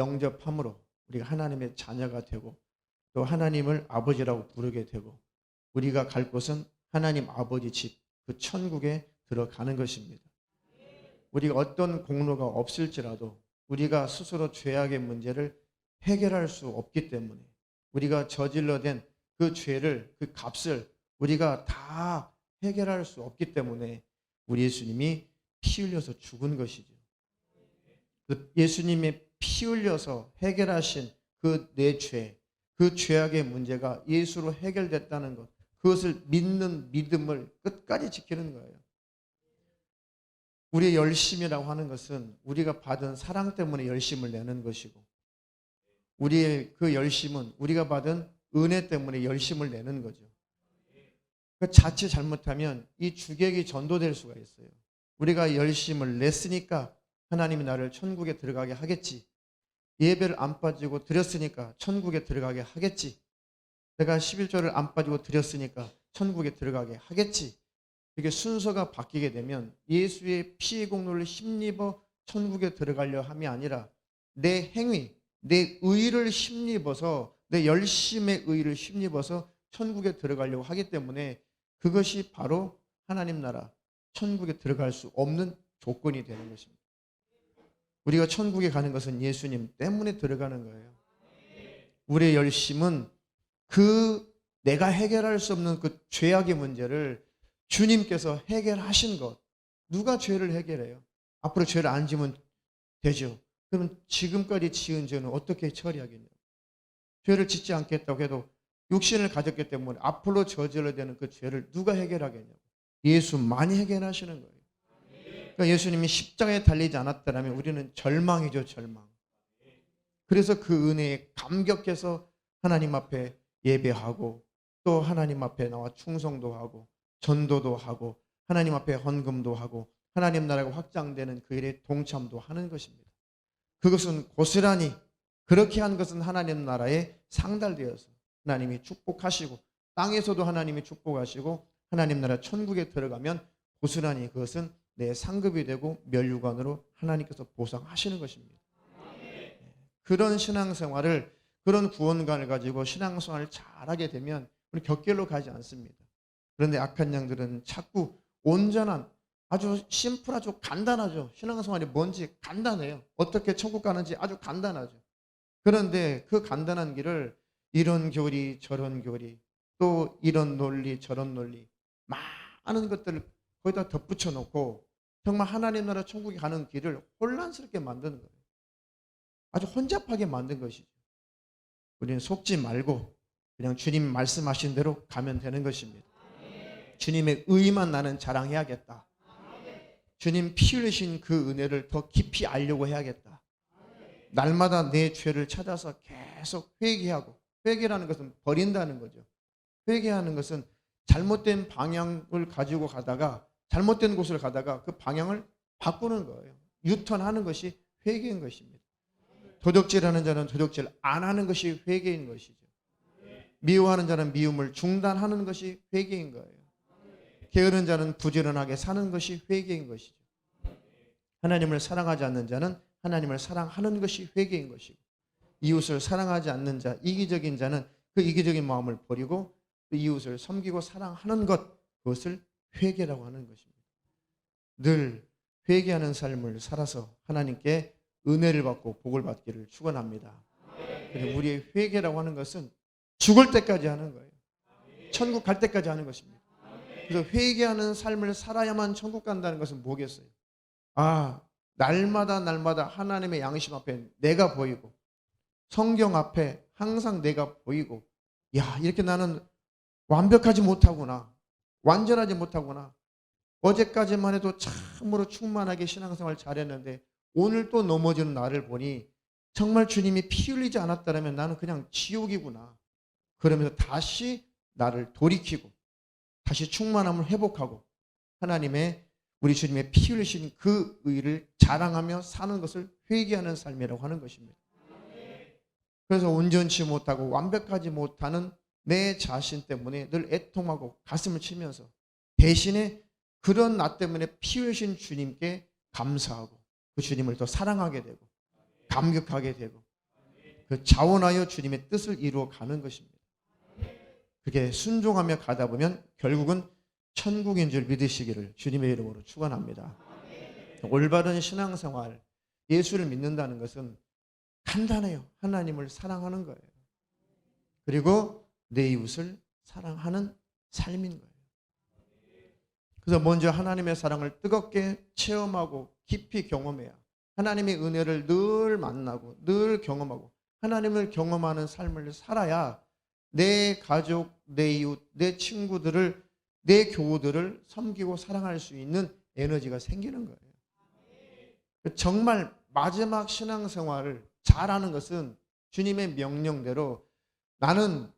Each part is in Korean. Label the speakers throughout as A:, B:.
A: 영접함으로 우리가 하나님의 자녀가 되고 또 하나님을 아버지라고 부르게 되고 우리가 갈 곳은 하나님 아버지 집, 그 천국에 들어가는 것입니다. 우리가 어떤 공로가 없을지라도 우리가 스스로 죄악의 문제를 해결할 수 없기 때문에 우리가 저질러댄 그 죄를, 그 값을 우리가 다 해결할 수 없기 때문에 우리 예수님이 피 흘려서 죽은 것이죠. 그 예수님의 피 흘려서 해결하신 그 내 죄, 그 죄악의 문제가 예수로 해결됐다는 것, 그것을 믿는 믿음을 끝까지 지키는 거예요. 우리의 열심이라고 하는 것은 우리가 받은 사랑 때문에 열심을 내는 것이고 우리의 그 열심은 우리가 받은 은혜 때문에 열심을 내는 거죠. 자칫 잘못하면 이 주객이 전도될 수가 있어요. 우리가 열심을 냈으니까 하나님이 나를 천국에 들어가게 하겠지. 예배를 안 빠지고 드렸으니까 천국에 들어가게 하겠지. 내가 11조를 안 빠지고 드렸으니까 천국에 들어가게 하겠지. 이게 순서가 바뀌게 되면 예수의 피의 공로를 힘입어 천국에 들어가려 함이 아니라 내 행위, 내 의를 힘입어서 내 열심의 의를 힘입어서 천국에 들어가려고 하기 때문에 그것이 바로 하나님 나라 천국에 들어갈 수 없는 조건이 되는 것입니다. 우리가 천국에 가는 것은 예수님 때문에 들어가는 거예요. 우리의 열심은 그 내가 해결할 수 없는 그 죄악의 문제를 주님께서 해결하신 것. 누가 죄를 해결해요? 앞으로 죄를 안 지면 되죠. 그러면 지금까지 지은 죄는 어떻게 처리하겠냐고. 죄를 짓지 않겠다고 해도 육신을 가졌기 때문에 앞으로 저질러야 되는 그 죄를 누가 해결하겠냐고. 예수만이 해결하시는 거예요. 그러니까 예수님이 십자가에 달리지 않았다면 우리는 절망이죠, 절망. 그래서 그 은혜에 감격해서 하나님 앞에 예배하고 또 하나님 앞에 나와 충성도 하고 전도도 하고 하나님 앞에 헌금도 하고 하나님 나라가 확장되는 그 일에 동참도 하는 것입니다. 그것은 고스란히 그렇게 한 것은 하나님 나라에 상달되어서 하나님이 축복하시고 땅에서도 하나님이 축복하시고 하나님 나라 천국에 들어가면 고스란히 그것은 내 상급이 되고 멸류관으로 하나님께서 보상하시는 것입니다. 그런 신앙생활을 그런 구원관을 가지고 신앙생활을 잘하게 되면 우리 격결로 가지 않습니다. 그런데 악한 양들은 자꾸 온전한 아주 심플하죠. 간단하죠. 신앙생활이 뭔지 간단해요. 어떻게 천국 가는지 아주 간단하죠. 그런데 그 간단한 길을 이런 교리 저런 교리 또 이런 논리 저런 논리 많은 것들을 거기다 덧붙여 놓고 정말 하나님 나라 천국에 가는 길을 혼란스럽게 만드는 거예요. 아주 혼잡하게 만든 것이죠. 우리는 속지 말고 그냥 주님 말씀하신 대로 가면 되는 것입니다. 주님의 의만 나는 자랑해야겠다. 주님 피 흘리신 그 은혜를 더 깊이 알려고 해야겠다. 날마다 내 죄를 찾아서 계속 회개하고, 회개라는 것은 버린다는 거죠. 회개하는 것은 잘못된 방향을 가지고 가다가 잘못된 곳을 가다가 그 방향을 바꾸는 거예요. 유턴하는 것이 회개인 것입니다. 도적질하는 자는 도적질 안 하는 것이 회개인 것이죠. 미워하는 자는 미움을 중단하는 것이 회개인 거예요. 게으른 자는 부지런하게 사는 것이 회개인 것이죠. 하나님을 사랑하지 않는 자는 하나님을 사랑하는 것이 회개인 것이고 이웃을 사랑하지 않는 자, 이기적인 자는 그 이기적인 마음을 버리고 그 이웃을 섬기고 사랑하는 것, 그것을 회개라고 하는 것입니다. 늘 회개하는 삶을 살아서 하나님께 은혜를 받고 복을 받기를 축원합니다. 그리고 우리의 회개라고 하는 것은 죽을 때까지 하는 거예요. 천국 갈 때까지 하는 것입니다. 그래서 회개하는 삶을 살아야만 천국 간다는 것은 뭐겠어요? 날마다 하나님의 양심 앞에 내가 보이고 성경 앞에 항상 내가 보이고 이렇게 나는 완벽하지 못하구나. 완전하지 못하구나. 어제까지만 해도 참으로 충만하게 신앙생활 잘했는데 오늘 또 넘어지는 나를 보니 정말 주님이 피 흘리지 않았다면 나는 그냥 지옥이구나. 그러면서 다시 나를 돌이키고 다시 충만함을 회복하고 하나님의 우리 주님의 피 흘리신 그 의를 자랑하며 사는 것을 회개하는 삶이라고 하는 것입니다. 그래서 온전치 못하고 완벽하지 못하는 내 자신 때문에 늘 애통하고 가슴을 치면서 대신에 그런 나 때문에 피 흘리신 주님께 감사하고 그 주님을 더 사랑하게 되고 감격하게 되고 그 자원하여 주님의 뜻을 이루어 가는 것입니다. 그게 순종하며 가다 보면 결국은 천국인 줄 믿으시기를 주님의 이름으로 축원합니다. 올바른 신앙생활, 예수를 믿는다는 것은 간단해요. 하나님을 사랑하는 거예요. 그리고 내 이웃을 사랑하는 삶인 거예요. 그래서 먼저 하나님의 사랑을 뜨겁게 체험하고 깊이 경험해야 하나님의 은혜를 늘 만나고 늘 경험하고 하나님을 경험하는 삶을 살아야 내 가족, 내 이웃, 내 친구들을, 내 교우들을 섬기고 사랑할 수 있는 에너지가 생기는 거예요. 정말 마지막 신앙생활을 잘하는 것은 주님의 명령대로 나는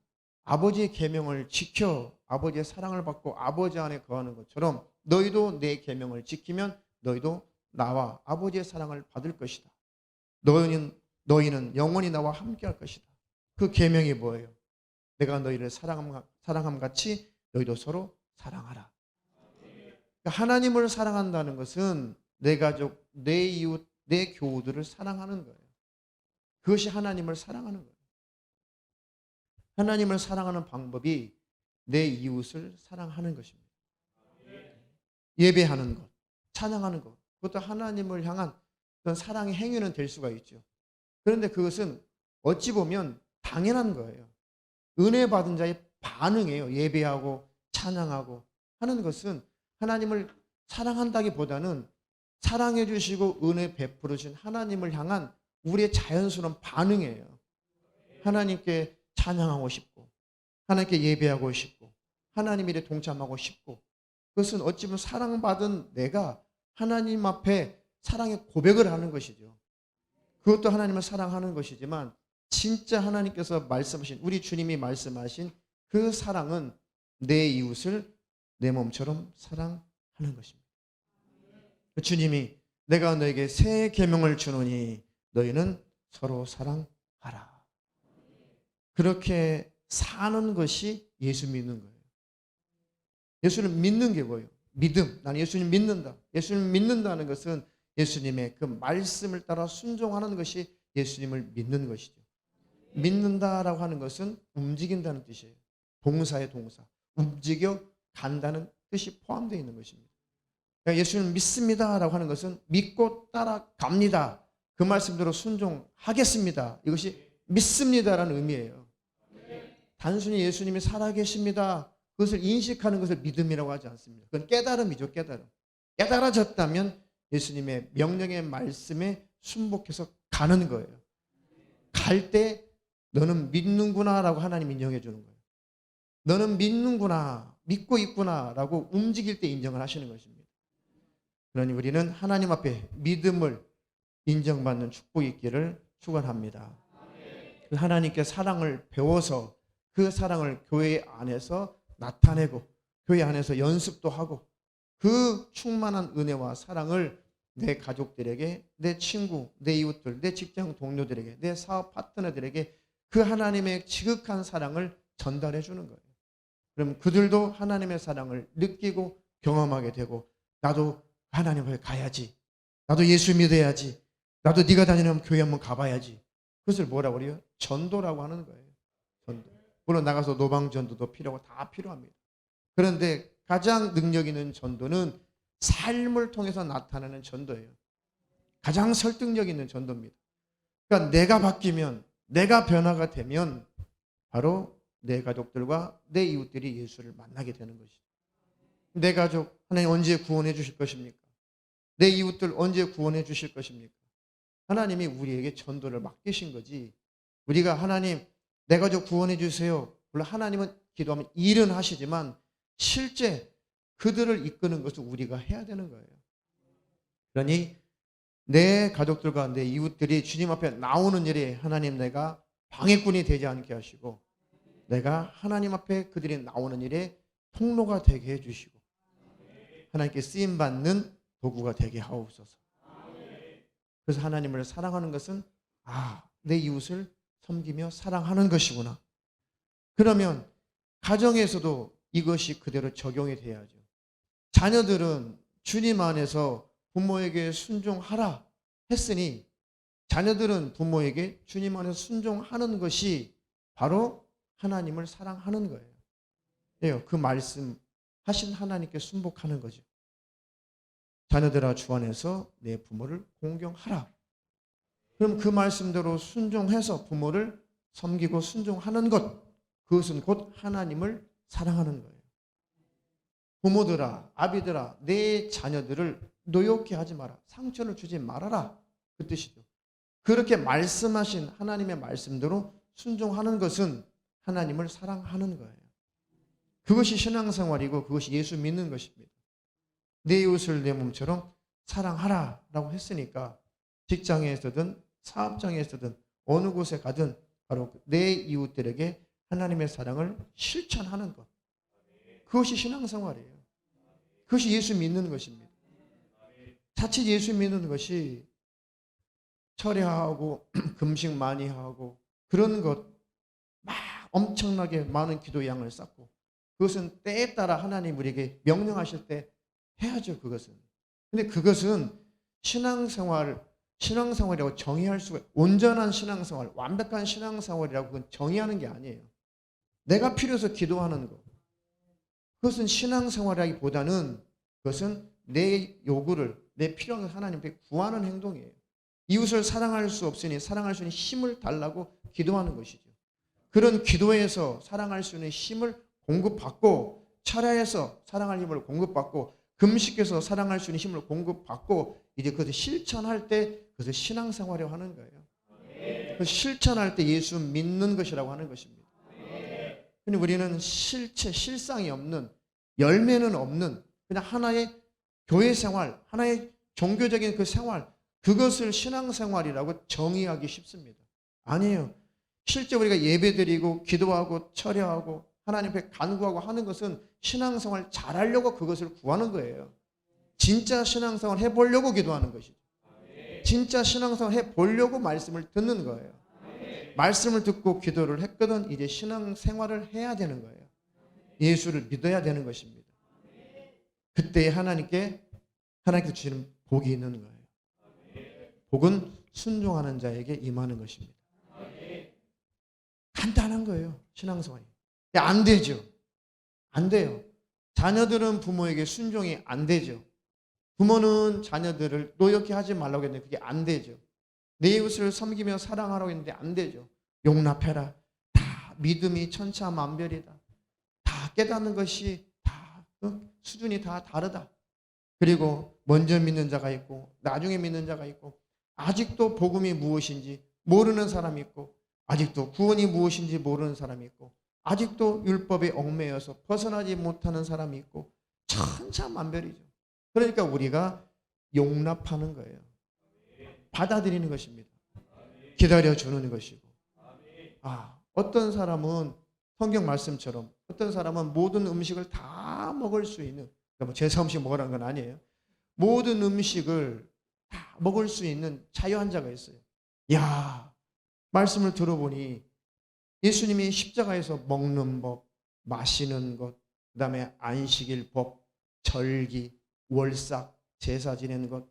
A: 아버지의 계명을 지켜 아버지의 사랑을 받고 아버지 안에 거하는 것처럼 너희도 내 계명을 지키면 너희도 나와 아버지의 사랑을 받을 것이다. 너희는 영원히 나와 함께할 것이다. 그 계명이 뭐예요? 내가 너희를 사랑함 같이 너희도 서로 사랑하라. 그러니까 하나님을 사랑한다는 것은 내 가족, 내 이웃, 내 교우들을 사랑하는 거예요. 그것이 하나님을 사랑하는 거예요. 하나님을 사랑하는 방법이 내 이웃을 사랑하는 것입니다. 예배하는 것, 찬양하는 것, 그것도 하나님을 향한 그런 사랑의 행위는 될 수가 있죠. 그런데 그것은 어찌 보면 당연한 거예요. 은혜 받은 자의 반응이에요. 예배하고 찬양하고 하는 것은 하나님을 사랑한다기보다는 사랑해 주시고 은혜 베풀어 주신 하나님을 향한 우리의 자연스러운 반응이에요. 하나님께 찬양하고 싶고 하나님께 예배하고 싶고 하나님 일에 동참하고 싶고 그것은 어찌 보면 사랑받은 내가 하나님 앞에 사랑의 고백을 하는 것이죠. 그것도 하나님을 사랑하는 것이지만 진짜 하나님께서 말씀하신 우리 주님이 말씀하신 그 사랑은 내 이웃을 내 몸처럼 사랑하는 것입니다. 주님이 내가 너에게 새 계명을 주노니 너희는 서로 사랑하라. 그렇게 사는 것이 예수 믿는 거예요. 예수를 믿는 게 뭐예요? 믿음. 나는 예수님 믿는다. 예수님 믿는다는 것은 예수님의 그 말씀을 따라 순종하는 것이 예수님을 믿는 것이죠. 믿는다라고 하는 것은 움직인다는 뜻이에요. 동사의 동사. 움직여 간다는 뜻이 포함되어 있는 것입니다. 그러니까 예수님을 믿습니다라고 하는 것은 믿고 따라갑니다. 그 말씀대로 순종하겠습니다. 이것이 믿습니다라는 의미예요. 단순히 예수님이 살아계십니다. 그것을 인식하는 것을 믿음이라고 하지 않습니다. 그건 깨달음이죠. 깨달음. 깨달아졌다면 예수님의 명령의 말씀에 순복해서 가는 거예요. 갈 때 너는 믿는구나 라고 하나님 인정해 주는 거예요. 너는 믿는구나, 믿고 있구나 라고 움직일 때 인정을 하시는 것입니다. 그러니 우리는 하나님 앞에 믿음을 인정받는 축복이 있기를 축원합니다. 그 하나님께 사랑을 배워서 그 사랑을 교회 안에서 나타내고 교회 안에서 연습도 하고 그 충만한 은혜와 사랑을 내 가족들에게, 내 친구, 내 이웃들, 내 직장 동료들에게, 내 사업 파트너들에게 그 하나님의 지극한 사랑을 전달해 주는 거예요. 그럼 그들도 하나님의 사랑을 느끼고 경험하게 되고 나도 하나님 앞에 가야지. 나도 예수 믿어야지. 나도 네가 다니는 교회 한번 가봐야지. 그것을 뭐라고 그래요? 전도라고 하는 거예요. 전도. 물론 나가서 노방전도도 필요하고 다 필요합니다. 그런데 가장 능력 있는 전도는 삶을 통해서 나타나는 전도예요. 가장 설득력 있는 전도입니다. 그러니까 내가 바뀌면, 내가 변화가 되면 바로 내 가족들과 내 이웃들이 예수를 만나게 되는 것이죠. 내 가족 하나님 언제 구원해 주실 것입니까? 내 이웃들 언제 구원해 주실 것입니까? 하나님이 우리에게 전도를 맡기신 거지. 우리가 하나님 내 가족 구원해 주세요. 물론 하나님은 기도하면 일은 하시지만 실제 그들을 이끄는 것은 우리가 해야 되는 거예요. 그러니 내 가족들과 내 이웃들이 주님 앞에 나오는 일에 하나님 내가 방해꾼이 되지 않게 하시고 내가 하나님 앞에 그들이 나오는 일에 통로가 되게 해주시고 하나님께 쓰임받는 도구가 되게 하옵소서. 그래서 하나님을 사랑하는 것은 내 이웃을 섬기며 사랑하는 것이구나. 그러면 가정에서도 이것이 그대로 적용이 돼야죠. 자녀들은 주님 안에서 부모에게 순종하라 했으니 자녀들은 부모에게 주님 안에서 순종하는 것이 바로 하나님을 사랑하는 거예요. 그 말씀 하신 하나님께 순복하는 거죠. 자녀들아 주 안에서 내 부모를 공경하라. 그럼 그 말씀대로 순종해서 부모를 섬기고 순종하는 것, 그것은 곧 하나님을 사랑하는 거예요. 부모들아, 아비들아, 내 자녀들을 노엽게 하지 마라. 상처를 주지 말아라. 그 뜻이죠. 그렇게 말씀하신 하나님의 말씀대로 순종하는 것은 하나님을 사랑하는 거예요. 그것이 신앙생활이고 그것이 예수 믿는 것입니다. 내 이웃을 내 몸처럼 사랑하라 라고 했으니까 직장에서든 사업장에서든 어느 곳에 가든 바로 내 이웃들에게 하나님의 사랑을 실천하는 것, 그것이 신앙생활이에요. 그것이 예수 믿는 것입니다. 자칫 예수 믿는 것이 철야하고 금식 많이 하고 그런 것 막 엄청나게 많은 기도 양을 쌓고 그것은 때에 따라 하나님 우리에게 명령하실 때 해야죠. 그것은. 근데 그것은 신앙생활이라고 정의할 수가, 온전한 신앙생활, 완벽한 신앙생활이라고 그건 정의하는 게 아니에요. 내가 필요해서 기도하는 것, 그것은 신앙생활이라기보다는 그것은 내 요구를, 내 필요한 하나님께 구하는 행동이에요. 이웃을 사랑할 수 없으니 사랑할 수 있는 힘을 달라고 기도하는 것이죠. 그런 기도에서 사랑할 수 있는 힘을 공급받고, 철야에서 사랑할 힘을 공급받고, 금식해서 사랑할 수 있는 힘을 공급받고, 이제 그것을 실천할 때 그것을 신앙생활이라고 하는 거예요. 그 실천할 때 예수 믿는 것이라고 하는 것입니다. 근데 우리는 실상이 없는, 열매는 없는 그냥 하나의 교회 생활, 하나의 종교적인 그 생활, 그것을 신앙생활이라고 정의하기 쉽습니다. 아니에요. 실제 우리가 예배드리고 기도하고 철야하고 하나님 앞에 간구하고 하는 것은 신앙생활 잘하려고 그것을 구하는 거예요. 진짜 신앙생활 해보려고 기도하는 것이죠. 진짜 신앙생활 해보려고 말씀을 듣는 거예요. 말씀을 듣고 기도를 했거든 이제 신앙생활을 해야 되는 거예요. 예수를 믿어야 되는 것입니다. 그때 하나님께 주시는 복이 있는 거예요. 복은 순종하는 자에게 임하는 것입니다. 간단한 거예요. 신앙생활이. 안 되죠. 안 돼요. 자녀들은 부모에게 순종이 안 되죠. 부모는 자녀들을 노엽게 하지 말라고 했는데 그게 안 되죠. 내 이웃을 섬기며 사랑하라고 했는데 안 되죠. 용납해라. 다 믿음이 천차만별이다. 다 깨닫는 것이 다 수준이 다 다르다. 그리고 먼저 믿는 자가 있고 나중에 믿는 자가 있고 아직도 복음이 무엇인지 모르는 사람이 있고 아직도 구원이 무엇인지 모르는 사람이 있고 아직도 율법에 얽매여서 벗어나지 못하는 사람이 있고 천차만별이죠. 그러니까 우리가 용납하는 거예요. 받아들이는 것입니다. 기다려주는 것이고. 어떤 사람은 성경 말씀처럼 어떤 사람은 모든 음식을 다 먹을 수 있는, 제사 음식 먹으라는 건 아니에요. 모든 음식을 다 먹을 수 있는 자유한자가 있어요. 말씀을 들어보니 예수님이 십자가에서 먹는 법, 마시는 것, 그 다음에 안식일 법, 절기, 월삭, 제사 지내는 것,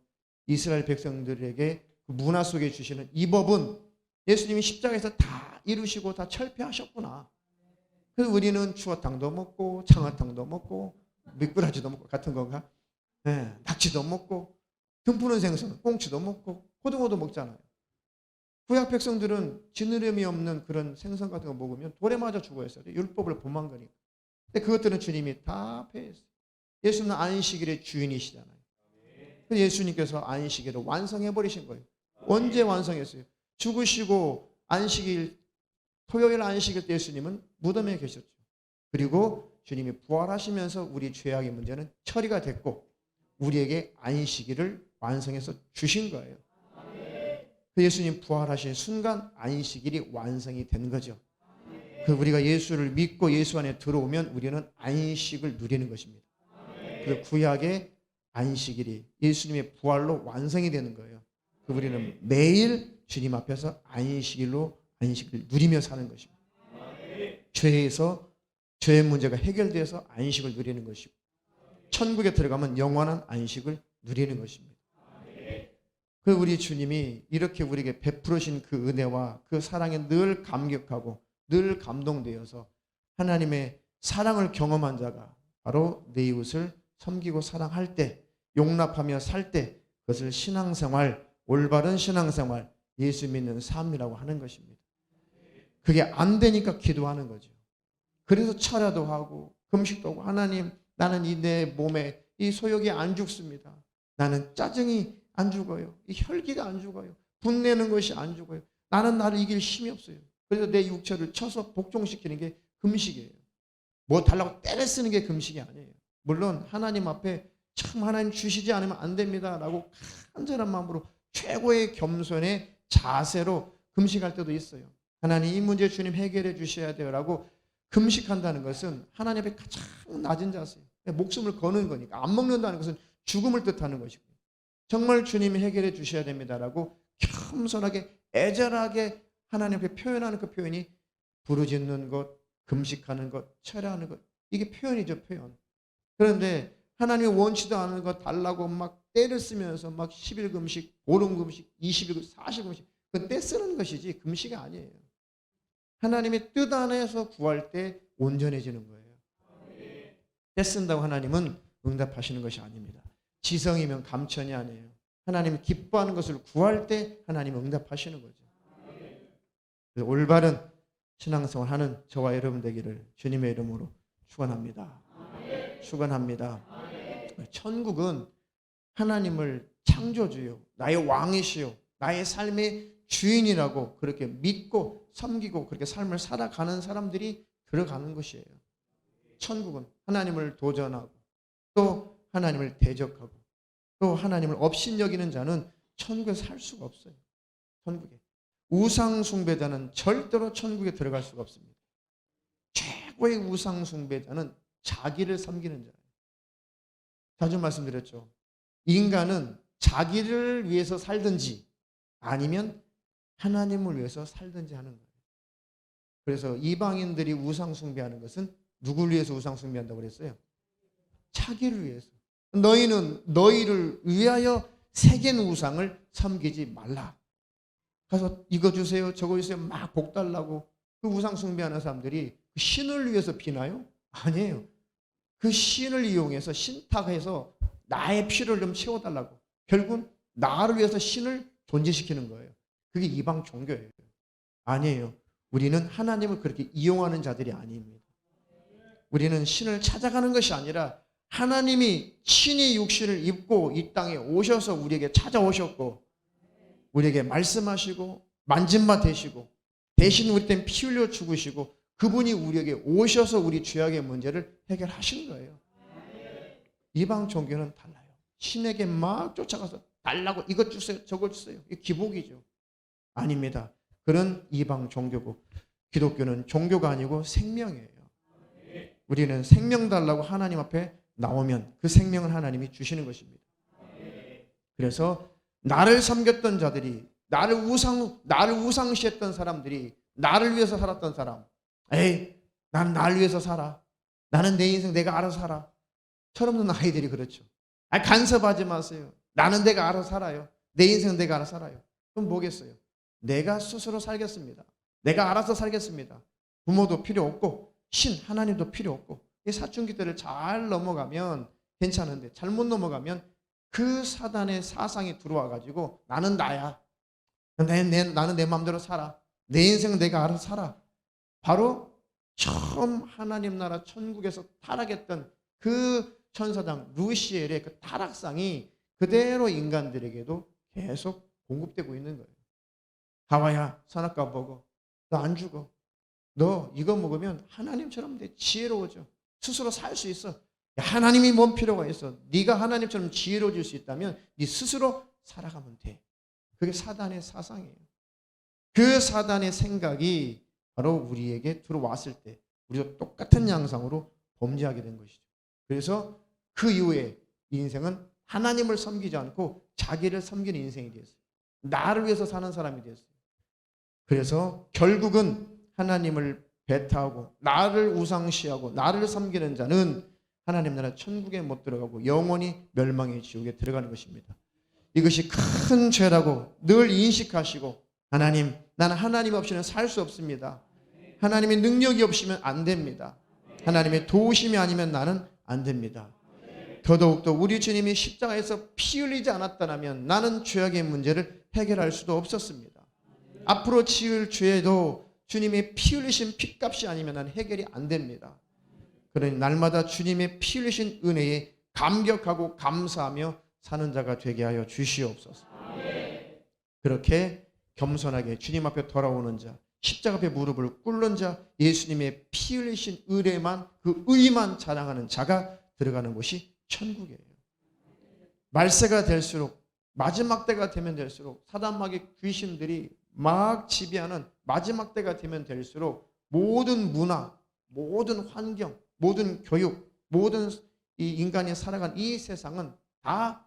A: 이스라엘 백성들에게 그 문화 속에 주시는 이 법은 예수님이 십자가에서 다 이루시고 다 철폐하셨구나. 그래서 우리는 추어탕도 먹고 창어탕도 먹고 미꾸라지도 먹고 같은 건가? 네, 낙지도 먹고 등푸른 생선, 꽁치도 먹고 고등어도 먹잖아요. 구약 백성들은 지느러미 없는 그런 생선 같은 거 먹으면 돌에 맞아 죽어야 돼요. 율법을 범한 거니까. 근데 그것들은 주님이 다 폐했어요. 예수는 안식일의 주인이시잖아요. 그래서 예수님께서 안식일을 완성해버리신 거예요. 언제 완성했어요? 죽으시고 안식일, 토요일 안식일 때 예수님은 무덤에 계셨죠. 그리고 주님이 부활하시면서 우리 죄악의 문제는 처리가 됐고 우리에게 안식일을 완성해서 주신 거예요. 그 예수님 부활하신 순간 안식일이 완성이 된 거죠. 그 우리가 예수를 믿고 예수 안에 들어오면 우리는 안식을 누리는 것입니다. 그 구약의 안식일이 예수님의 부활로 완성이 되는 거예요. 그 우리는 매일 주님 앞에서 안식일로 안식을 누리며 사는 것입니다. 죄의 문제가 해결돼서 안식을 누리는 것이고 천국에 들어가면 영원한 안식을 누리는 것입니다. 그 우리 주님이 이렇게 우리에게 베풀으신 그 은혜와 그 사랑에 늘 감격하고 늘 감동되어서 하나님의 사랑을 경험한 자가 바로 내 이웃을 섬기고 사랑할 때, 용납하며 살 때 그것을 신앙생활, 올바른 신앙생활, 예수 믿는 삶이라고 하는 것입니다. 그게 안 되니까 기도하는 거죠. 그래서 철야도 하고 금식도 하고, 하나님, 나는 이 내 몸에 이 소욕이 안 죽습니다. 나는 짜증이 안 죽어요. 이 혈기가 안 죽어요. 분내는 것이 안 죽어요. 나는 나를 이길 힘이 없어요. 그래서 내 육체를 쳐서 복종시키는 게 금식이에요. 뭐 달라고 때려 쓰는 게 금식이 아니에요. 물론 하나님 앞에 참 하나님 주시지 않으면 안 됩니다 라고 간절한 마음으로 최고의 겸손의 자세로 금식할 때도 있어요. 하나님, 이 문제 주님 해결해 주셔야 돼요 라고 금식한다는 것은 하나님 앞에 가장 낮은 자세예요. 목숨을 거는 거니까. 안 먹는다는 것은 죽음을 뜻하는 것이고, 정말 주님이 해결해 주셔야 됩니다라고 겸손하게 애절하게 하나님 앞에 표현하는 그 표현이 부르짖는 것, 금식하는 것, 철야하는 것, 이게 표현이죠, 표현. 그런데 하나님이 원치도 않은 것 달라고 막 때를 쓰면서 막 10일 금식, 보름 금식, 20일 금식, 40일 금식, 그건 때 쓰는 것이지 금식이 아니에요. 하나님의 뜻 안에서 구할 때 온전해지는 거예요. 때 쓴다고 하나님은 응답하시는 것이 아닙니다. 지성이면 감천이 아니에요. 하나님이 기뻐하는 것을 구할 때 하나님은 응답하시는 거죠. 그래서 올바른 신앙생활 하는 저와 여러분 되기를 주님의 이름으로 축원합니다. 축원합니다. 천국은 하나님을 창조주요, 나의 왕이시요, 나의 삶의 주인이라고 그렇게 믿고 섬기고 그렇게 삶을 살아가는 사람들이 들어가는 것이에요. 천국은 하나님을 도전하고 또 하나님을 대적하고 또 하나님을 업신여기는 자는 천국에 살 수가 없어요. 천국에. 우상 숭배자는 절대로 천국에 들어갈 수가 없습니다. 최고의 우상 숭배자는 자기를 섬기는 자예요. 자주 말씀드렸죠. 인간은 자기를 위해서 살든지 아니면 하나님을 위해서 살든지 하는 거예요. 그래서 이방인들이 우상 숭배하는 것은 누구를 위해서 우상 숭배한다고 그랬어요? 자기를 위해서. 너희는 너희를 위하여 새긴 우상을 섬기지 말라. 가서 이거 주세요, 저거 주세요, 막 복 달라고 그 우상 숭배하는 사람들이 신을 위해서 비나요? 아니에요. 그 신을 이용해서 신탁해서 나의 피를 좀 채워달라고. 결국은 나를 위해서 신을 존재시키는 거예요. 그게 이방 종교예요. 아니에요. 우리는 하나님을 그렇게 이용하는 자들이 아닙니다. 우리는 신을 찾아가는 것이 아니라 하나님이 신의 육신을 입고 이 땅에 오셔서 우리에게 찾아오셨고 우리에게 말씀하시고 만진 바 되시고 대신 우리 때문에 피 흘려 죽으시고 그분이 우리에게 오셔서 우리 죄악의 문제를 해결하시는 거예요. 이방 종교는 달라요. 신에게 막 쫓아가서 달라고 이것 주세요, 저것 주세요. 이게 기복이죠. 아닙니다. 그런 이방 종교고 기독교는 종교가 아니고 생명이에요. 우리는 생명 달라고 하나님 앞에 나오면 그 생명을 하나님이 주시는 것입니다. 그래서 나를 섬겼던 자들이 나를 우상시했던 사람들이 나를 위해서 살았던 사람, 에이, 나는 나를 위해서 살아. 나는 내 인생 내가 알아서 살아. 철없는 아이들이 그렇죠. 간섭하지 마세요. 나는 내가 알아서 살아요. 내 인생은 내가 알아서 살아요. 그럼 뭐겠어요? 내가 스스로 살겠습니다. 내가 알아서 살겠습니다. 부모도 필요 없고 신 하나님도 필요 없고 이 사춘기 때를 잘 넘어가면 괜찮은데 잘못 넘어가면 그 사단의 사상이 들어와 가지고 나는 나야. 나는 내 마음대로 살아. 내 인생은 내가 알아서 살아. 바로 처음 하나님 나라 천국에서 타락했던 그 천사장 루시엘의 그 타락상이 그대로 인간들에게도 계속 공급되고 있는 거예요. 하와야, 선악과 먹어. 너 안 죽어. 너 이거 먹으면 하나님처럼 돼. 지혜로워져. 스스로 살 수 있어. 하나님이 뭔 필요가 있어. 네가 하나님처럼 지혜로워질 수 있다면 네 스스로 살아가면 돼. 그게 사단의 사상이에요. 그 사단의 생각이 바로 우리에게 들어왔을 때 우리도 똑같은 양상으로 범죄하게 된 것이죠. 그래서 그 이후에 인생은 하나님을 섬기지 않고 자기를 섬기는 인생이 되었어요. 나를 위해서 사는 사람이 되었어요. 그래서 결국은 하나님을 배타하고 나를 우상시하고 나를 섬기는 자는 하나님 나라 천국에 못 들어가고 영원히 멸망의 지옥에 들어가는 것입니다. 이것이 큰 죄라고 늘 인식하시고 하나님, 나는 하나님 없이는 살 수 없습니다. 하나님의 능력이 없으면 안 됩니다. 하나님의 도우심이 아니면 나는 안 됩니다. 더더욱더 우리 주님이 십자가에서 피 흘리지 않았다면 나는 죄악의 문제를 해결할 수도 없었습니다. 앞으로 지을 죄도 주님의 피 흘리신 피값이 아니면 나는 해결이 안 됩니다. 그러니 날마다 주님의 피 흘리신 은혜에 감격하고 감사하며 사는 자가 되게 하여 주시옵소서. 그렇게 겸손하게 주님 앞에 돌아오는 자, 십자가 앞에 무릎을 꿇는 자, 예수님의 피 흘리신 의례만, 그 의만 자랑하는 자가 들어가는 곳이 천국이에요. 말세가 될수록, 마지막 때가 되면 될수록 사단마귀 귀신들이 막 지배하는 마지막 때가 되면 될수록 모든 문화, 모든 환경, 모든 교육, 모든 이 인간이 살아간 이 세상은 다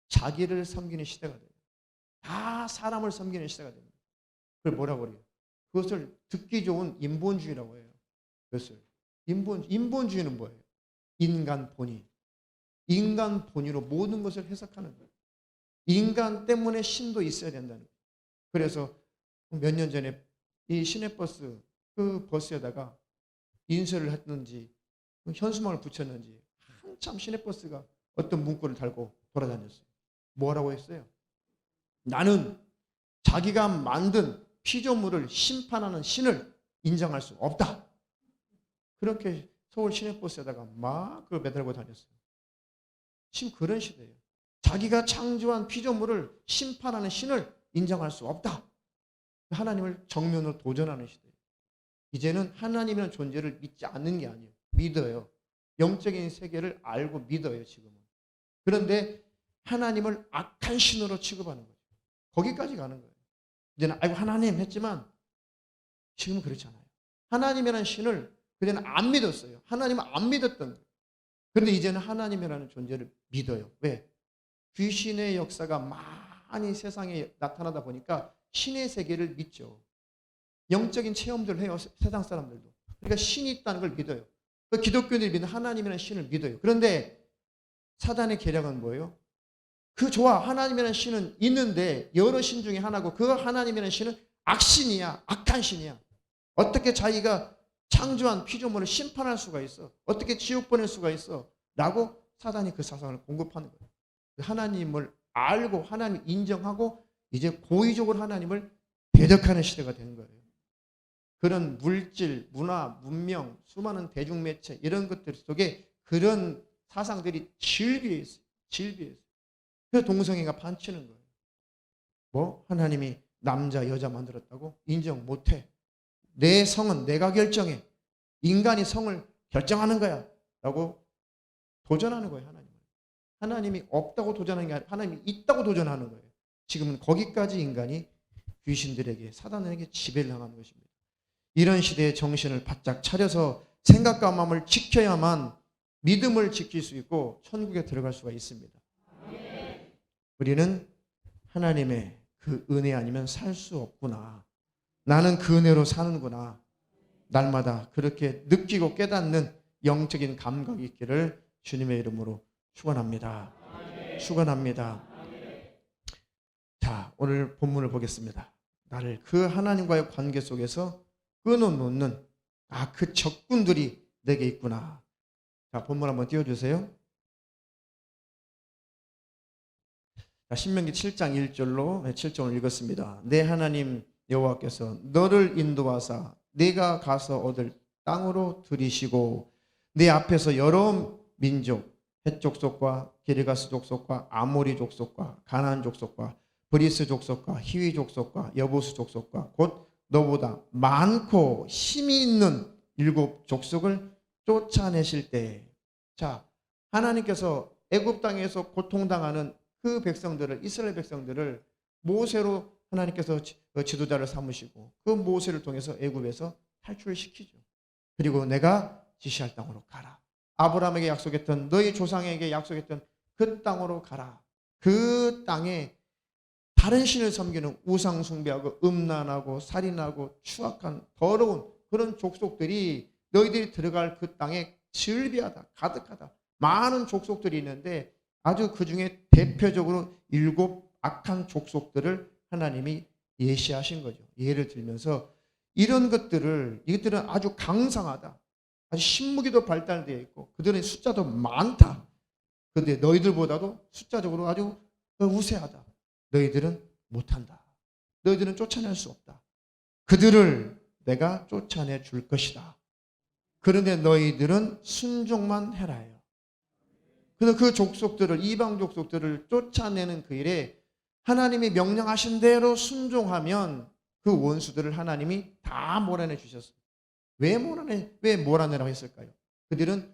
A: 자기를 섬기는 시대가 돼요. 다 사람을 섬기는 시대가 됩니다. 그걸 뭐라고 그래요? 그것을 듣기 좋은 인본주의라고 해요. 그것을 인본주의는 뭐예요? 인간 본의. 인간 본의로 모든 것을 해석하는 거예요. 인간 때문에 신도 있어야 된다는 거예요. 그래서 몇 년 전에 이 시내버스 그 버스에다가 인쇄를 했는지 현수막을 붙였는지 한참 시내버스가 어떤 문구를 달고 돌아다녔어요. 뭐라고 했어요? 나는 자기가 만든 피조물을 심판하는 신을 인정할 수 없다. 그렇게 서울 시내버스에다가 막 그걸 매달고 다녔어요. 지금 그런 시대예요. 자기가 창조한 피조물을 심판하는 신을 인정할 수 없다. 하나님을 정면으로 도전하는 시대예요. 이제는 하나님이라는 존재를 믿지 않는 게 아니에요. 믿어요. 영적인 세계를 알고 믿어요, 지금은. 그런데 하나님을 악한 신으로 취급하는 거죠. 거기까지 가는 거예요. 이제는 아이고 하나님 했지만 지금은 그렇지 않아요. 하나님이라는 신을 그때는 안 믿었어요. 하나님은 안 믿었던 거예요. 그런데 이제는 하나님이라는 존재를 믿어요. 왜? 귀신의 역사가 많이 세상에 나타나다 보니까 신의 세계를 믿죠. 영적인 체험들을 해요. 세상 사람들도. 그러니까 신이 있다는 걸 믿어요. 기독교인들이 믿는 하나님이라는 신을 믿어요. 그런데 사단의 계략은 뭐예요? 그 좋아. 하나님이라는 신은 있는데 여러 신 중에 하나고 그 하나님이라는 신은 악신이야. 악한 신이야. 어떻게 자기가 창조한 피조물을 심판할 수가 있어? 어떻게 지옥 보낼 수가 있어? 라고 사단이 그 사상을 공급하는 거예요. 하나님을 알고 하나님을 인정하고 이제 고의적으로 하나님을 배격하는 시대가 된 거예요. 그런 물질, 문화, 문명, 수많은 대중매체 이런 것들 속에 그런 사상들이 질비해 있어요. 질비해 있어요. 그래서 동성애가 판치는 거예요. 뭐? 하나님이 남자, 여자 만들었다고? 인정 못해. 내 성은 내가 결정해. 인간이 성을 결정하는 거야. 라고 도전하는 거예요, 하나님은. 하나님이 없다고 도전하는 게 아니라 하나님이 있다고 도전하는 거예요. 지금은 거기까지 인간이 귀신들에게, 사단에게 지배를 당하는 것입니다. 이런 시대의 정신을 바짝 차려서 생각과 마음을 지켜야만 믿음을 지킬 수 있고 천국에 들어갈 수가 있습니다. 우리는 하나님의 그 은혜 아니면 살 수 없구나. 나는 그 은혜로 사는구나. 날마다 그렇게 느끼고 깨닫는 영적인 감각이 있기를 주님의 이름으로 축원합니다. 축원합니다. 자, 오늘 본문을 보겠습니다. 나를 그 하나님과의 관계 속에서 끊어놓는 그 적군들이 내게 있구나. 자, 본문 한번 띄워주세요. 자, 신명기 7장 1절로 7절을 읽었습니다. 내 하나님 여호와께서 너를 인도하사 네가 가서 얻을 땅으로 들이시고 내 앞에서 여러 민족 헷 족속과 기르가스 족속과 아모리 족속과 가나안 족속과 브리스 족속과 히위 족속과 여부스 족속과 곧 너보다 많고 힘이 있는 7 족속을 쫓아내실 때, 자, 하나님께서 애굽 땅에서 고통당하는 그 백성들을, 이스라엘 백성들을 모세로 하나님께서 지도자를 삼으시고 그 모세를 통해서 애굽에서 탈출시키죠. 그리고 내가 지시할 땅으로 가라. 아브라함에게 약속했던, 너희 조상에게 약속했던 그 땅으로 가라. 그 땅에 다른 신을 섬기는, 우상 숭배하고 음란하고 살인하고 추악한 더러운 그런 족속들이 너희들이 들어갈 그 땅에 즐비하다, 가득하다. 많은 족속들이 있는데 아주 그 중에 대표적으로 7 악한 족속들을 하나님이 예시하신 거죠. 예를 들면서 이것들은 아주 강성하다. 아주 신무기도 발달되어 있고 그들의 숫자도 많다. 그런데 너희들보다도 숫자적으로 아주 우세하다. 너희들은 못한다. 너희들은 쫓아낼 수 없다. 그들을 내가 쫓아내 줄 것이다. 그런데 너희들은 순종만 해라요. 그래서 그 족속들을, 이방 족속들을 쫓아내는 그 일에 하나님이 명령하신 대로 순종하면 그 원수들을 하나님이 다 몰아내 주셨어요. 왜 몰아내라고 했을까요? 그들은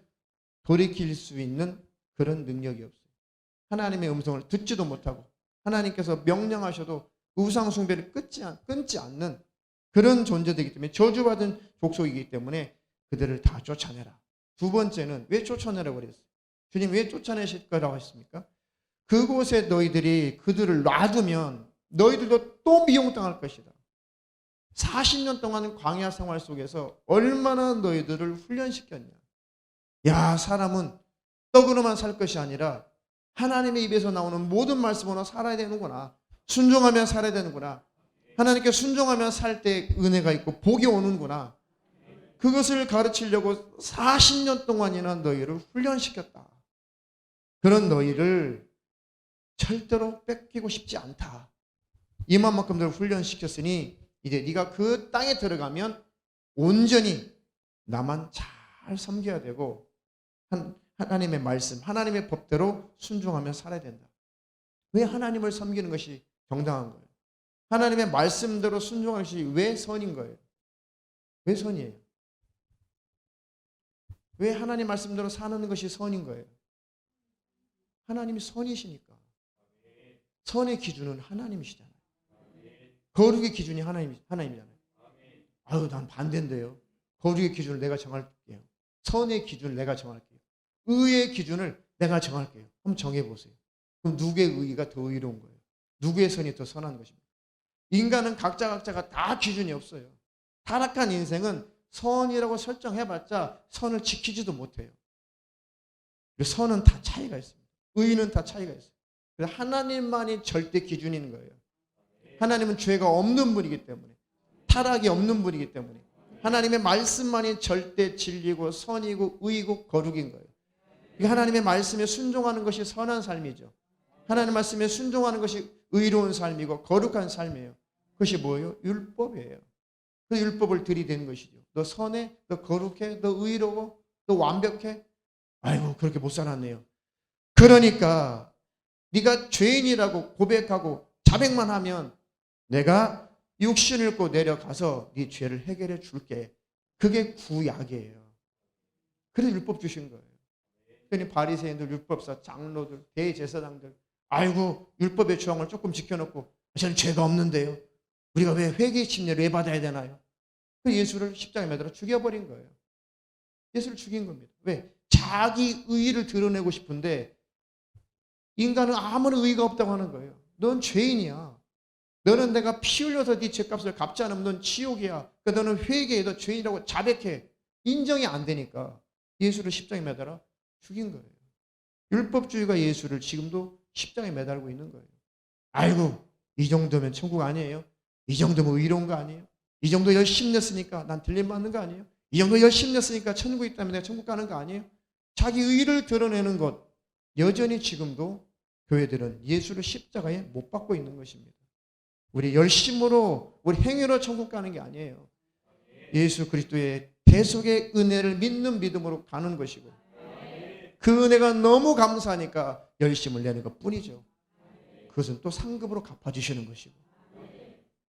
A: 돌이킬 수 있는 그런 능력이 없어요. 하나님의 음성을 듣지도 못하고 하나님께서 명령하셔도 우상 숭배를 끊지 않는 그런 존재들이기 때문에, 저주받은 족속이기 때문에 그들을 다 쫓아내라. 두 번째는 왜 쫓아내라고 그랬어요? 주님 왜 쫓아내실 거라고 했습니까? 그곳에 너희들이 그들을 놔두면 너희들도 또 미용당할 것이다. 40년 동안 광야 생활 속에서 얼마나 너희들을 훈련시켰냐. 야, 사람은 떡으로만 살 것이 아니라 하나님의 입에서 나오는 모든 말씀으로 살아야 되는구나. 순종하며 살아야 되는구나. 하나님께 순종하며 살 때 은혜가 있고 복이 오는구나. 그것을 가르치려고 40년 동안이나 너희를 훈련시켰다. 그런 너희를 절대로 뺏기고 싶지 않다. 이만큼 너를 훈련시켰으니 이제 네가 그 땅에 들어가면 온전히 나만 잘 섬겨야 되고 하나님의 말씀, 하나님의 법대로 순종하며 살아야 된다. 왜 하나님을 섬기는 것이 정당한 거예요? 하나님의 말씀대로 순종하는 것이 왜 선인 거예요? 왜 선이에요? 왜 하나님 말씀대로 사는 것이 선인 거예요? 하나님이 선이시니까. 선의 기준은 하나님이시잖아요. 거룩의 기준이 하나님이잖아요. 아유, 난 반대인데요. 거룩의 기준을 내가 정할게요. 선의 기준을 내가 정할게요. 의의 기준을 내가 정할게요. 한번 정해보세요. 그럼 누구의 의의가 더 의로운 거예요? 누구의 선이 더 선한 것입니까? 인간은 각자가 다 기준이 없어요. 타락한 인생은 선이라고 설정해봤자 선을 지키지도 못해요. 선은 다 차이가 있습니다. 의의는 다 차이가 있어요. 그래서 하나님만이 절대 기준인 거예요. 하나님은 죄가 없는 분이기 때문에, 타락이 없는 분이기 때문에 하나님의 말씀만이 절대 진리고 선이고 의이고 거룩인 거예요. 하나님의 말씀에 순종하는 것이 선한 삶이죠. 하나님의 말씀에 순종하는 것이 의로운 삶이고 거룩한 삶이에요. 그것이 뭐예요? 율법이에요. 그 율법을 들이대는 것이죠. 너 선해? 너 거룩해? 너 의로워? 너 완벽해? 아이고, 그렇게 못 살았네요. 그러니까 네가 죄인이라고 고백하고 자백만 하면 내가 육신을 입고 내려가서 네 죄를 해결해 줄게. 그게 구약이에요. 그래서 율법 주신 거예요. 그러니 바리새인들, 율법사, 장로들, 대제사장들, 아이고 율법의 조항을 조금 지켜놓고 저는 죄가 없는데요. 우리가 왜 회개 침례를 왜 받아야 되나요? 그 예수를 십자가에 매달아 죽여버린 거예요. 예수를 죽인 겁니다. 왜? 자기 의의를 드러내고 싶은데 인간은 아무런 의의가 없다고 하는 거예요. 넌 죄인이야. 너는 내가 피 흘려서 네 죄값을 갚지 않으면 넌 지옥이야. 그러니까 너는 회개해. 너 죄인이라고 자백해. 인정이 안 되니까 예수를 십자가에 매달아 죽인 거예요. 율법주의가 예수를 지금도 십자가에 매달고 있는 거예요. 아이고, 이 정도면 천국 아니에요? 이 정도면 의로운 거 아니에요? 이 정도 열심히 냈으니까 난 들림 받는 거 아니에요? 이 정도 열심히 냈으니까 천국 있다면 내가 천국 가는 거 아니에요? 자기 의의를 드러내는 것, 여전히 지금도 교회들은 예수를 십자가에 못 박고 있는 것입니다. 우리 열심으로, 우리 행위로 천국 가는 게 아니에요. 예수 그리스도의 대속의 은혜를 믿는 믿음으로 가는 것이고, 그 은혜가 너무 감사하니까 열심을 내는 것 뿐이죠. 그것은 또 상급으로 갚아주시는 것이고,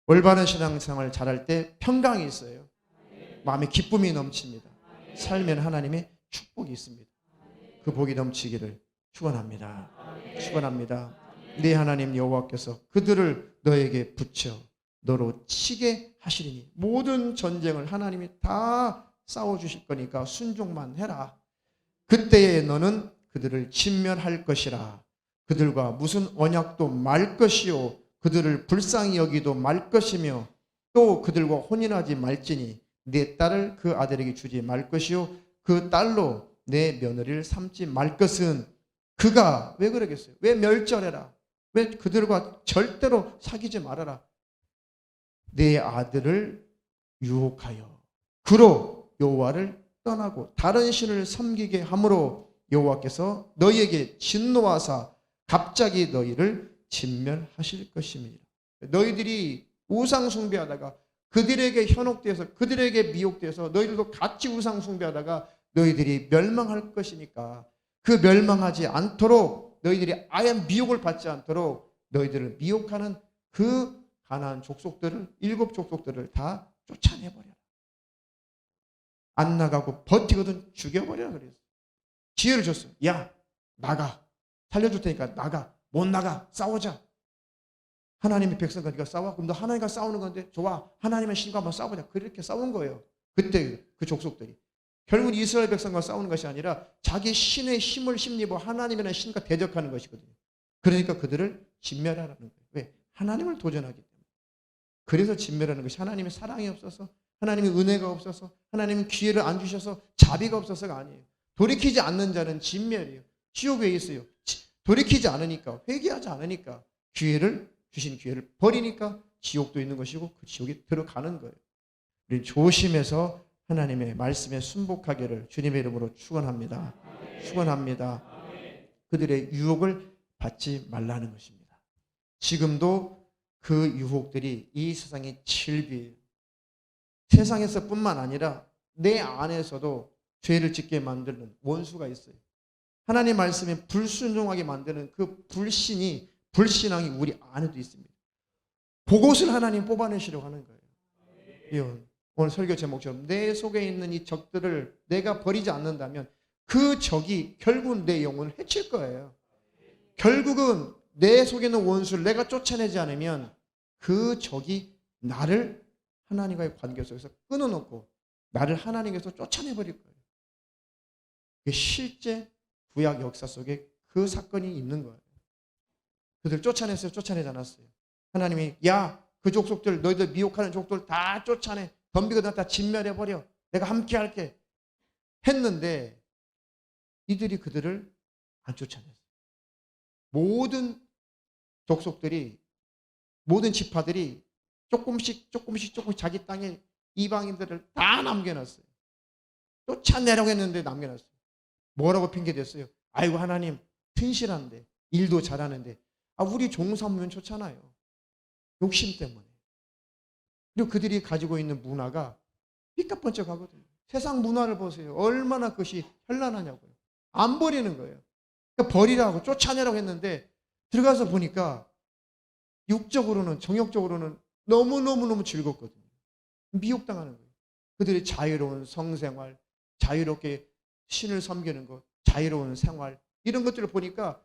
A: 올바른 신앙생활 잘할 때 평강이 있어요. 마음에 기쁨이 넘칩니다. 살면 하나님의 축복이 있습니다. 그 복이 넘치기를 축원합니다. 축원합니다. 네 하나님 여호와께서 그들을 너에게 붙여 너로 치게 하시리니, 모든 전쟁을 하나님이 다 싸워주실 거니까 순종만 해라. 그때에 너는 그들을 진멸할 것이라. 그들과 무슨 언약도 말 것이요 그들을 불쌍히 여기도 말 것이며, 또 그들과 혼인하지 말지니 내 딸을 그 아들에게 주지 말 것이요 그 딸로 내 며느리를 삼지 말 것은, 그가 왜 그러겠어요? 왜 멸절해라? 왜 그들과 절대로 사귀지 말아라. 내 아들을 유혹하여 그로 여호와를 떠나고 다른 신을 섬기게 함으로 여호와께서 너희에게 진노하사 갑자기 너희를 진멸하실 것입니다. 너희들이 우상 숭배하다가 그들에게 현혹되어서 그들에게 미혹되어서 너희들도 같이 우상 숭배하다가 너희들이 멸망할 것이니까 그 멸망하지 않도록 너희들이 아예 미혹을 받지 않도록 너희들을 미혹하는 그 가나안 족속들을 7 족속들을 다 쫓아내버려라. 안 나가고 버티거든 죽여버려라 그랬어요. 기회를 줬어요. 야 나가. 살려줄 테니까 나가. 못 나가. 싸우자. 하나님의 백성과 네가 싸워? 그럼 너 하나님과 싸우는 건데 좋아. 하나님의 신과 한번 싸워보자. 그렇게 싸운 거예요. 그때 그 족속들이. 결국 이스라엘 백성과 싸우는 것이 아니라 자기 신의 힘을 힘입어 하나님의 신과 대적하는 것이거든요. 그러니까 그들을 진멸하라는 거예요. 왜? 하나님을 도전하기 때문에. 그래서 진멸하는 것이 하나님의 사랑이 없어서 하나님의 은혜가 없어서 하나님의 기회를 안 주셔서 자비가 없어서가 아니에요. 돌이키지 않는 자는 진멸이에요. 지옥에 있어요. 돌이키지 않으니까 회개하지 않으니까 기회를 주신 기회를 버리니까 지옥도 있는 것이고 그 지옥에 들어가는 거예요. 우리 조심해서 하나님의 말씀에 순복하기를 주님의 이름으로 축원합니다. 축원합니다. 그들의 유혹을 받지 말라는 것입니다. 지금도 그 유혹들이 이 세상의 질비예요. 세상에서뿐만 아니라 내 안에서도 죄를 짓게 만드는 원수가 있어요. 하나님 말씀에 불순종하게 만드는 그 불신앙이 우리 안에도 있습니다. 그것을 하나님 뽑아내시려고 하는 거예요. 오늘 설교 제목처럼 내 속에 있는 이 적들을 내가 버리지 않는다면 그 적이 결국은 내 영혼을 해칠 거예요. 결국은 내 속에 있는 원수를 내가 쫓아내지 않으면 그 적이 나를 하나님과의 관계 속에서 끊어놓고 나를 하나님께서 쫓아내버릴 거예요. 실제 구약 역사 속에 그 사건이 있는 거예요. 그들 쫓아냈어요? 쫓아내지 않았어요? 하나님이 야 그 족속들 너희들 미혹하는 족들 다 쫓아내 덤비거든 다 진멸해버려 내가 함께 할게 했는데 이들이 그들을 안 쫓아냈어요. 모든 족속들이 모든 지파들이 조금씩 자기 땅에 이방인들을 다 남겨놨어요. 쫓아내라고 했는데 남겨놨어요. 뭐라고 핑계댔어요? 아이고 하나님 튼실한데 일도 잘하는데 우리 종사하면 좋잖아요. 욕심 때문에. 그리고 그들이 가지고 있는 문화가 삐까뻔쩍하거든요. 세상 문화를 보세요. 얼마나 그것이 현란하냐고요. 안 버리는 거예요. 그러니까 버리라고 쫓아내라고 했는데 들어가서 보니까 육적으로는 정욕적으로는 너무너무 즐겁거든요. 미혹당하는 거예요. 그들의 자유로운 성생활, 자유롭게 신을 섬기는 것, 자유로운 생활 이런 것들을 보니까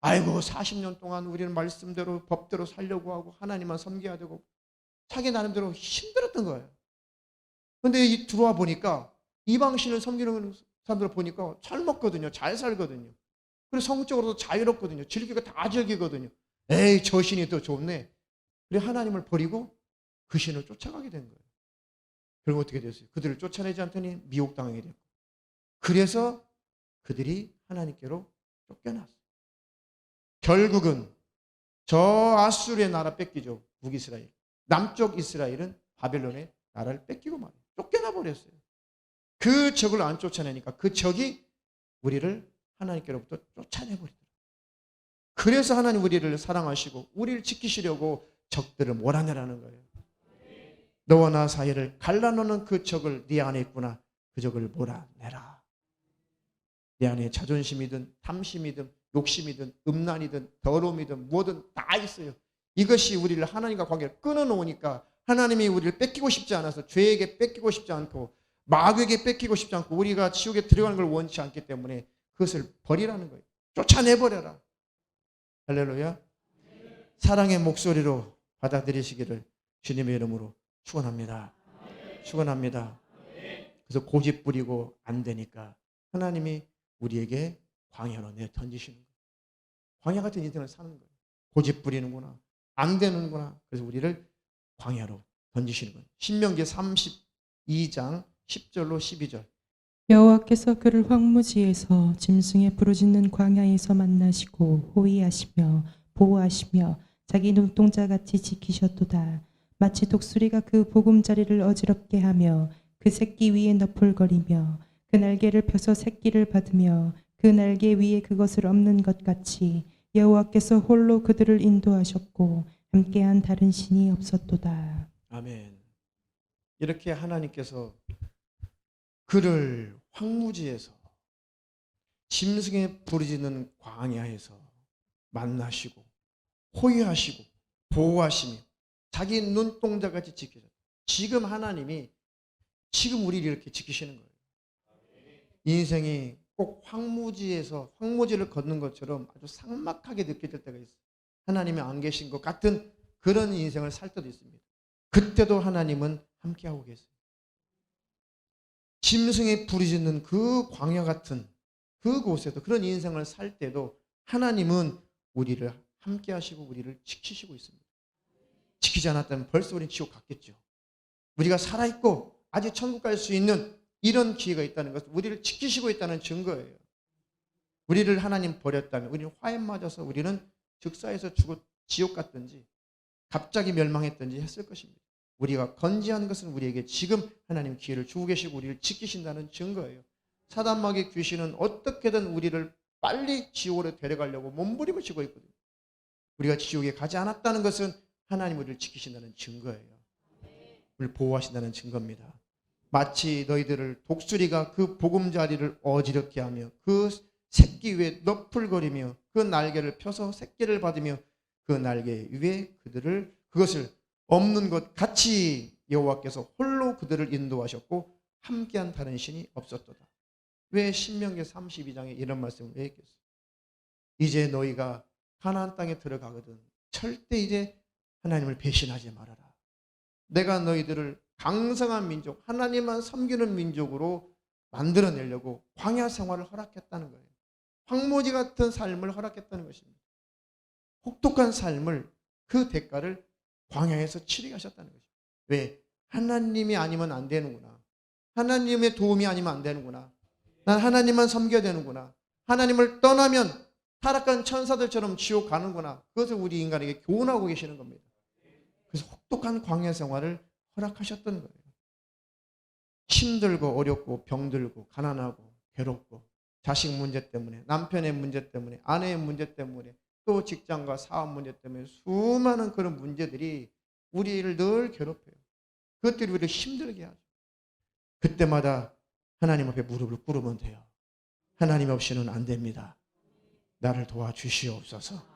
A: 아이고 40년 동안 우리는 말씀대로 법대로 살려고 하고 하나님만 섬겨야 되고 자기 나름대로 힘들었던 거예요. 그런데 들어와 보니까 이방신을 섬기는 사람들을 보니까 잘 먹거든요. 잘 살거든요. 그리고 성적으로도 자유롭거든요. 즐기고 다 즐기거든요. 에이 저 신이 더 좋네. 그래 하나님을 버리고 그 신을 쫓아가게 된 거예요. 결국 어떻게 됐어요? 그들을 쫓아내지 않더니 미혹당하게 됐고 그래서 그들이 하나님께로 쫓겨났어요. 결국은 저 아수르의 나라 뺏기죠. 북이스라엘. 남쪽 이스라엘은 바벨론의 나라를 뺏기고 말이에요. 쫓겨나 버렸어요. 그 적을 안 쫓아내니까 그 적이 우리를 하나님께로부터 쫓아내버리더라고요. 그래서 하나님 우리를 사랑하시고 우리를 지키시려고 적들을 몰아내라는 거예요. 너와 나 사이를 갈라놓는 그 적을 네 안에 있구나. 그 적을 몰아내라. 내 안에 자존심이든 탐심이든 욕심이든 음란이든 더러움이든 뭐든 다 있어요. 이것이 우리를 하나님과 관계를 끊어놓으니까 하나님이 우리를 뺏기고 싶지 않아서 죄에게 뺏기고 싶지 않고 마귀에게 뺏기고 싶지 않고 우리가 지옥에 들어가는 걸 원치 않기 때문에 그것을 버리라는 거예요. 쫓아내버려라. 할렐루야. 사랑의 목소리로 받아들이시기를 주님의 이름으로 축원합니다. 축원합니다. 그래서 고집 부리고 안 되니까 하나님이 우리에게 광야로 내던지시는 거예요. 광야 같은 인생을 사는 거예요. 고집 부리는구나. 안 되는구나. 그래서 우리를 광야로 던지시는 거예요. 신명기 32장 10절로 12절.
B: 여호와께서 그를 황무지에서 짐승의 부르짖는 광야에서 만나시고 호위하시며 보호하시며 자기 눈동자같이 지키셨도다. 마치 독수리가 그 보금자리를 어지럽게 하며 그 새끼 위에 너풀거리며 그 날개를 펴서 새끼를 받으며 그 날개 위에 그것을 엎는 것 같이 여호와께서 홀로 그들을 인도하셨고 함께한 다른 신이 없었도다.
A: 아멘. 이렇게 하나님께서 그를 황무지에서 짐승에 부르짖는 광야에서 만나시고 호위하시고 보호하시며 자기 눈동자같이 지키셨다. 지금 하나님이 지금 우리를 이렇게 지키시는 거예요. 인생이 꼭 황무지에서 황무지를 걷는 것처럼 아주 삭막하게 느껴질 때가 있어요. 하나님이 안 계신 것 같은 그런 인생을 살 때도 있습니다. 그때도 하나님은 함께하고 계세요. 짐승이 부르짖는 그 광야 같은 그곳에도 그런 인생을 살 때도 하나님은 우리를 함께하시고 우리를 지키시고 있습니다. 지키지 않았다면 벌써 우리는 지옥 갔겠죠. 우리가 살아있고 아직 천국 갈 수 있는 이런 기회가 있다는 것은 우리를 지키시고 있다는 증거예요. 우리를 하나님 버렸다면 우리는 화에 맞아서 우리는 즉사에서 죽어 지옥 갔든지 갑자기 멸망했든지 했을 것입니다. 우리가 건지한 것은 우리에게 지금 하나님 기회를 주고 계시고 우리를 지키신다는 증거예요. 사단마귀 귀신은 어떻게든 우리를 빨리 지옥으로 데려가려고 몸부림을 치고 있거든요. 우리가 지옥에 가지 않았다는 것은 하나님 우리를 지키신다는 증거예요. 우리를 보호하신다는 증거입니다. 마치 너희들을 독수리가 그 보금자리를 어지럽게 하며 그 새끼 위에 너풀거리며 그 날개를 펴서 새끼를 받으며 그 날개 위에 그것을 없는 것 같이 여호와께서 홀로 그들을 인도하셨고 함께한 다른 신이 없었도다. 왜 신명기 32장에 이런 말씀을 왜 했겠어요? 이제 너희가 가나안 땅에 들어가거든 절대 이제 하나님을 배신하지 말아라. 내가 너희들을 강성한 민족, 하나님만 섬기는 민족으로 만들어내려고 광야 생활을 허락했다는 거예요. 황무지 같은 삶을 허락했다는 것입니다. 혹독한 삶을 그 대가를 광야에서 치르게 하셨다는 거죠. 왜? 하나님이 아니면 안 되는구나. 하나님의 도움이 아니면 안 되는구나. 난 하나님만 섬겨야 되는구나. 하나님을 떠나면 타락한 천사들처럼 지옥 가는구나. 그것을 우리 인간에게 교훈하고 계시는 겁니다. 그래서 혹독한 광야 생활을 허락하셨던 거예요. 힘들고 어렵고 병들고 가난하고 괴롭고 자식 문제 때문에 남편의 문제 때문에 아내의 문제 때문에 또 직장과 사업 문제 때문에 수많은 그런 문제들이 우리를 늘 괴롭혀요. 그것들이 우리를 힘들게 하죠. 그때마다 하나님 앞에 무릎을 꿇으면 돼요. 하나님 없이는 안 됩니다. 나를 도와주시옵소서.